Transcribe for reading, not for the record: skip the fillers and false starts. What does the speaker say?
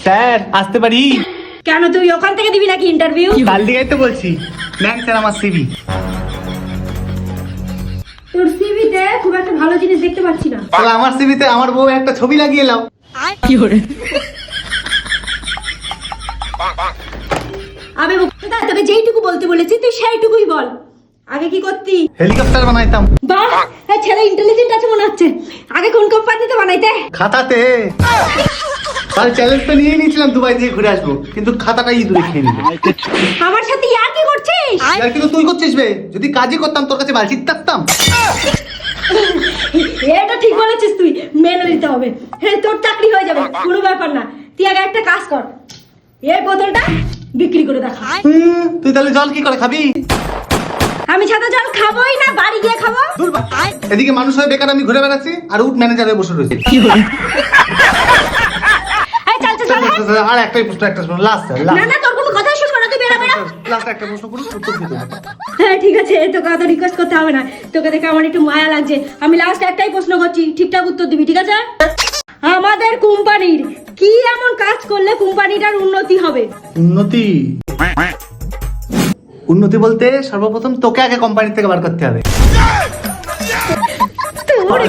Sir আসতে পারি? কেন তুই ওখান থেকে দিবি নাকি ইন্টারভিউ? কাল দিকেই তো বলছি। নেন স্যার আমার সিভি। তোর সিভিতে খুব একটা ভালো জিনিস দেখতে পাচ্ছি না। তাহলে আমার সিভিতে আমার বউ একটা ছবি লাগিয়ে নাও। আবে বোকা, তোকে যেইটুকু বলতে বলেছি তুই সেইটুকুই বল। আগে কি করতি? হেলিকপ্টার বানাইতাম। বাহ, এই ছেলে ইন্টেলিজেন্ট আছে মনে হচ্ছে। আগে কোন কোম্পানিতে বানাইতে? খাতাতে। কাল চ্যালেঞ্জ তো নিয়ে নিয়েছিলাম দুবাই থেকে ঘুরে আসবো, কিন্তু খাতাটা ইঁদুরে খেয়ে নিল। আমার সাথে ইয়ার কি করছিস? আর কিন্তু তুই করছিস বে, যদি কাজই করতাম তোর কাছে বালচিত থাকতাম। এটা ঠিক বলেছিস, তুই মেনে নিতে হবে। হ্যাঁ, তোর চাকরি হয়ে যাবে, কোনো ব্যাপার না। তুই আগে একটা কাজ কর, এই বোতলটা বিক্রি করে দেখা। তুই তাহলে জল কি করে খাবি? আমি সাদা জল খাবোই না, বাড়ি গিয়ে খাবো। দূর বা। এদিকে মানুষ হয়ে বেকার আমি ঘুরে বেড়াচ্ছি, আর উঠ ম্যানেজার হয়ে বসে রয়েছে। এই চল চল চল। আর একটাই প্রশ্ন, একটা প্রশ্ন লাস্ট। না না, তোর কোনো কথা শুনবো না, তুই বেরা বেরা। লাস্ট একটা প্রশ্ন করুন, উত্তর দিতে হবে। হ্যাঁ ঠিক আছে, তোকে অত রিকোয়েস্ট করতে হবে না। তোকে দেখে আমার একটু মায়া লাগছে। আমি লাস্ট একটাই প্রশ্ন করছি, ঠিকঠাক উত্তর দিবি, ঠিক আছে? আমাদের কোম্পানির কি এমন কাজ করলে কোম্পানিটার উন্নতি হবে? উন্নতি? উন্নতি বলতে সর্বপ্রথম তোকে আগে কোম্পানি থেকে বার করতে হবে। তোর